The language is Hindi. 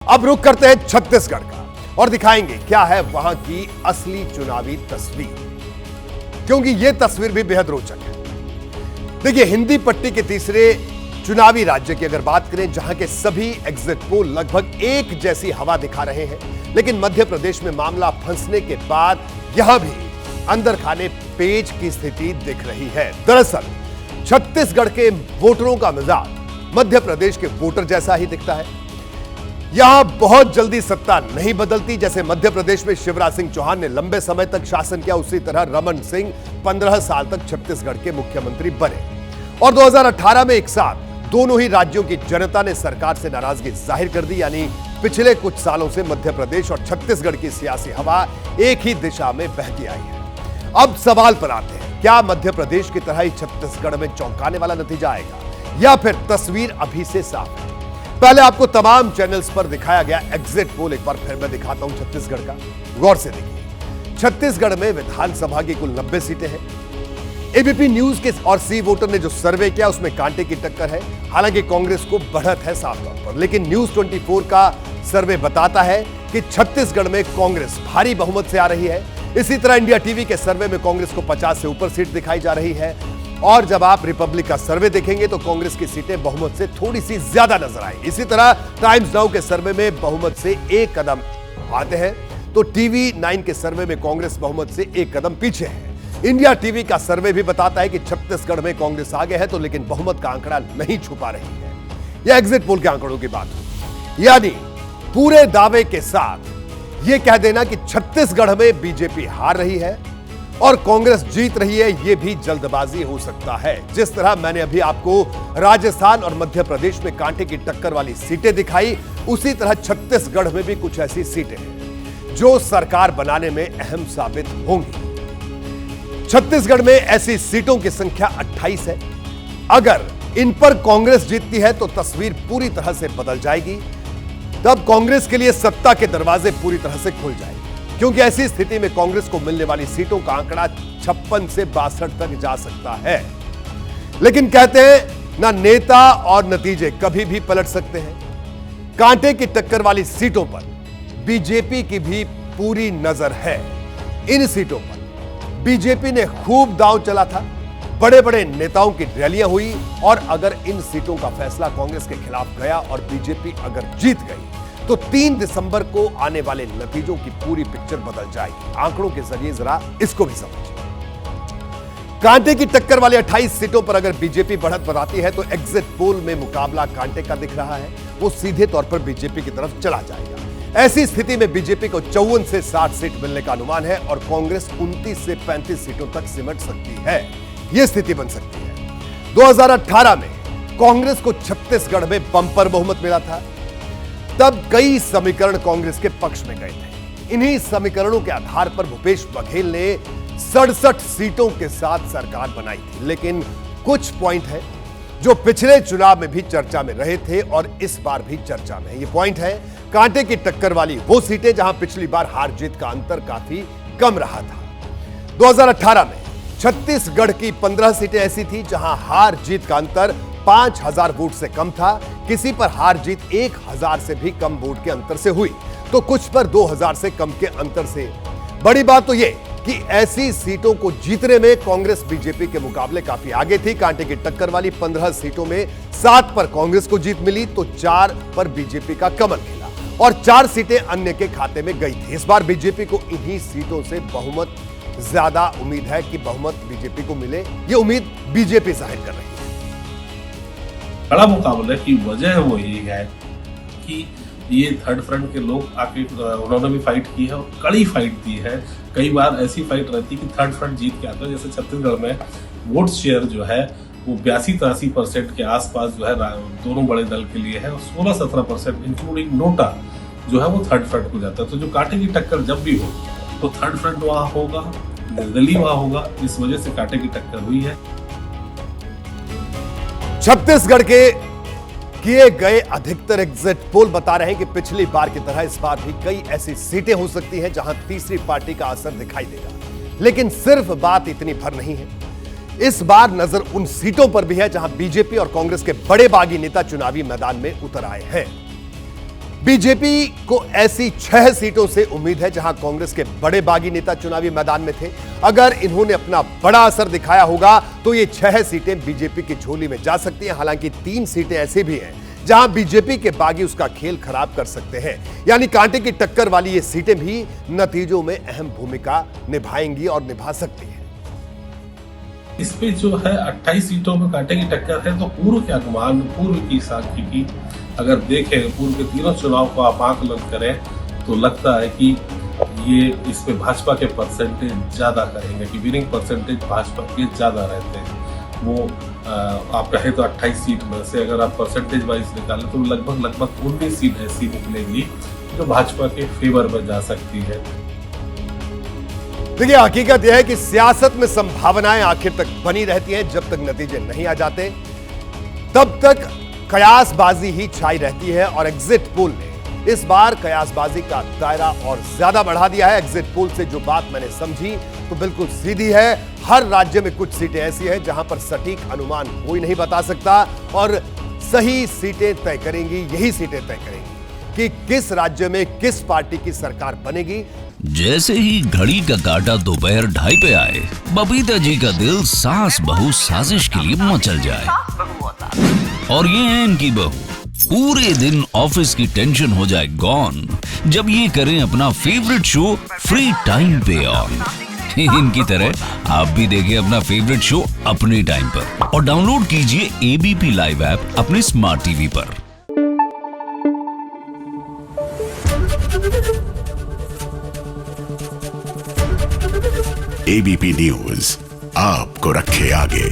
अब रुख करते हैं छत्तीसगढ़ का और दिखाएंगे क्या है वहां की असली चुनावी तस्वीर, क्योंकि यह तस्वीर भी बेहद रोचक है। देखिए, हिंदी पट्टी के तीसरे चुनावी राज्य की अगर बात करें, जहां के सभी एग्जिट पोल लगभग एक जैसी हवा दिखा रहे हैं, लेकिन मध्य प्रदेश में मामला फंसने के बाद यहां भी अंदर खाने पेच की स्थिति दिख रही है। दरअसल छत्तीसगढ़ के वोटरों का मिजाज मध्य प्रदेश के वोटर जैसा ही दिखता है। यहां बहुत जल्दी सत्ता नहीं बदलती। जैसे मध्य प्रदेश में शिवराज सिंह चौहान ने लंबे समय तक शासन किया, उसी तरह रमन सिंह 15 साल तक छत्तीसगढ़ के मुख्यमंत्री बने और 2018 में एक साथ दोनों ही राज्यों की जनता ने सरकार से नाराजगी जाहिर कर दी। यानी पिछले कुछ सालों से मध्य प्रदेश और छत्तीसगढ़ की सियासी हवा एक ही दिशा में बहती आई है। अब सवाल पर आते हैं, क्या मध्य प्रदेश की तरह ही छत्तीसगढ़ में चौंकाने वाला नतीजा आएगा या फिर तस्वीर अभी से साफ है? पहले आपको तमाम चैनल्स पर दिखाया गया एग्जिट पोल एक बार फिर मैं दिखाता हूं छत्तीसगढ़ का। गौर से देखिए, छत्तीसगढ़ में विधानसभा की कुल 90 सीटें हैं। एबीपी न्यूज के और सी वोटर ने जो सर्वे किया उसमें कांटे की टक्कर है। हालांकि कांग्रेस को बढ़त है साफ तौर पर, लेकिन न्यूज 24 का सर्वे बताता है कि छत्तीसगढ़ में कांग्रेस भारी बहुमत से आ रही है। इसी तरह इंडिया टीवी के सर्वे में कांग्रेस को 50 से ऊपर सीट दिखाई जा रही है और जब आप रिपब्लिक का सर्वे देखेंगे तो कांग्रेस की सीटें बहुमत से थोड़ी सी ज्यादा नजर आई। इसी तरह टाइम्स नाउ के सर्वे में बहुमत से एक कदम आते हैं तो टीवी 9 के सर्वे में कांग्रेस बहुमत से एक कदम पीछे है। इंडिया टीवी का सर्वे भी बताता है कि छत्तीसगढ़ में कांग्रेस आगे है, तो लेकिन बहुमत का आंकड़ा नहीं छुपा रही है। यह एग्जिट पोल के आंकड़ों की बात है, यानी पूरे दावे के साथ यह कह देना कि छत्तीसगढ़ में बीजेपी हार रही है और कांग्रेस जीत रही है, यह भी जल्दबाजी हो सकता है। जिस तरह मैंने अभी आपको राजस्थान और मध्य प्रदेश में कांटे की टक्कर वाली सीटें दिखाई, उसी तरह छत्तीसगढ़ में भी कुछ ऐसी सीटें हैं जो सरकार बनाने में अहम साबित होंगी। छत्तीसगढ़ में ऐसी सीटों की संख्या 28 है। अगर इन पर कांग्रेस जीतती है तो तस्वीर पूरी तरह से बदल जाएगी। तब कांग्रेस के लिए सत्ता के दरवाजे पूरी तरह से खुल जाएंगे, क्योंकि ऐसी स्थिति में कांग्रेस को मिलने वाली सीटों का आंकड़ा 56 से 62 तक जा सकता है। लेकिन कहते हैं ना, नेता और नतीजे कभी भी पलट सकते हैं। कांटे की टक्कर वाली सीटों पर बीजेपी की भी पूरी नजर है। इन सीटों पर बीजेपी ने खूब दांव चला था, बड़े बड़े नेताओं की रैलियां हुई और अगर इन सीटों का फैसला कांग्रेस के खिलाफ गया और बीजेपी अगर जीत गई तो 3 दिसंबर को आने वाले नतीजों की पूरी पिक्चर बदल जाएगी। आंकड़ों के जरिए जरा इसको भी समझिए। कांटे की टक्कर वाले 28 सीटों पर अगर बीजेपी बढ़त बताती है तो एग्जिट पोल में मुकाबला कांटे का दिख रहा है, वो सीधे तौर पर बीजेपी की तरफ चला जाएगा। ऐसी स्थिति में बीजेपी को 54 से 60 सीट मिलने का अनुमान है और कांग्रेस 29 से 35 सीटों तक सिमट सकती है। यह स्थिति बन सकती है। 2018 में कांग्रेस को छत्तीसगढ़ में बंपर बहुमत मिला था। तब कई समीकरण कांग्रेस के पक्ष में गए थे। इन्हीं समीकरणों के आधार पर भूपेश बघेल ने 67 सीटों के साथ सरकार बनाई थी। लेकिन कुछ पॉइंट है जो पिछले चुनाव में भी चर्चा में रहे थे और इस बार भी चर्चा में है। ये पॉइंट है कांटे की टक्कर वाली वो सीटें जहां पिछली बार हार जीत का अंतर काफी कम रहा था। 2018 में छत्तीसगढ़ की 15 सीटें ऐसी थी जहां हार जीत का अंतर 5000 वोट से कम था। किसी पर हार जीत 1000 से भी कम वोट के अंतर से हुई तो कुछ पर 2000 से कम के अंतर से। बड़ी बात तो यह कि ऐसी सीटों को जीतने में कांग्रेस बीजेपी के मुकाबले काफी आगे थी। कांटे की टक्कर वाली 15 सीटों में 7 पर कांग्रेस को जीत मिली तो 4 पर बीजेपी का कमल खिला और 4 सीटें अन्य के खाते में गई थी। इस बार बीजेपी को इन्हीं सीटों से बहुमत ज्यादा उम्मीद है कि बहुमत बीजेपी को मिले। ये उम्मीद बीजेपी जाहिर कर रही है। बड़ा मुकाबले की वजह वो यही है कि ये थर्ड फ्रंट के लोग आके उन्होंने भी फाइट की है और कड़ी फाइट दी है। कई बार ऐसी फाइट रहती है कि थर्ड फ्रंट जीत के आता है। जैसे छत्तीसगढ़ में वोट शेयर जो है वो 82-83% के आसपास जो है दोनों बड़े दल के लिए है और 16-17% इंक्लूडिंग नोटा जो है वो थर्ड फ्रंट को जाता है। तो जो कांटे की टक्कर जब भी हो तो थर्ड फ्रंट वहां होगा, निर्दलीय वहां होगा। इस वजह से कांटे की टक्कर हुई है। छत्तीसगढ़ के किए गए अधिकतर एग्जिट पोल बता रहे हैं कि पिछली बार की तरह इस बार भी कई ऐसी सीटें हो सकती हैं जहां तीसरी पार्टी का असर दिखाई देगा। लेकिन सिर्फ बात इतनी भर नहीं है, इस बार नजर उन सीटों पर भी है जहां बीजेपी और कांग्रेस के बड़े बागी नेता चुनावी मैदान में उतर आए हैं। बीजेपी को ऐसी 6 सीटों से उम्मीद है जहां कांग्रेस के बड़े बागी नेता चुनावी मैदान में थे। अगर इन्होंने अपना बड़ा असर दिखाया होगा तो ये 6 सीटें बीजेपी की झोली में जा सकती हैं। हालांकि 3 सीटें ऐसी भी हैं जहां बीजेपी के बागी उसका खेल खराब कर सकते हैं, यानी कांटे की टक्कर वाली ये सीटें भी नतीजों में अहम भूमिका निभाएंगी और निभा सकती हैं। इस पे जो है 28 सीटों में कांटे की टक्कर है, तो पूर्व के अनुमान, पूर्व की सांख्यिकी अगर देखें, पूर्व के तीनों चुनाव को आप आकलन करें तो लगता है कि ये इसमें भाजपा के परसेंटेज ज्यादा करेंगे, कि विनिंग परसेंटेज भाजपा के ज्यादा रहते हैं। वो आप कहें तो 28 सीट में से अगर आप परसेंटेज वाइज निकालें तो लगभग 19 सीट ऐसी निकलेंगी जो भाजपा के फेवर में जा सकती है। देखिए, हकीकत यह है कि सियासत में संभावनाएं आखिर तक बनी रहती हैं। जब तक नतीजे नहीं आ जाते तब तक कयासबाजी ही छाई रहती है और एग्जिट पोल ने इस बार कयासबाजी का दायरा और ज्यादा बढ़ा दिया है। एग्जिट पोल से जो बात मैंने समझी तो बिल्कुल सीधी है। हर राज्य में कुछ सीटें ऐसी हैं जहां पर सटीक अनुमान कोई नहीं बता सकता और सही सीटें तय करेंगी, यही सीटें तय करेंगी कि किस राज्य में किस पार्टी की सरकार बनेगी। जैसे ही घड़ी का काटा दोपहर 2:30 पे आए, बबीता जी का दिल सास बहू साजिश के लिए मचल जाए। और ये है इनकी बहू, पूरे दिन ऑफिस की टेंशन हो जाए गॉन जब ये करें अपना फेवरेट शो फ्री टाइम पे ऑन। इनकी तरह आप भी देखिए अपना फेवरेट शो अपने टाइम पर और डाउनलोड कीजिए एबीपी लाइव ऐप अपने स्मार्ट टीवी पर। एबीपी न्यूज आपको रखे आगे।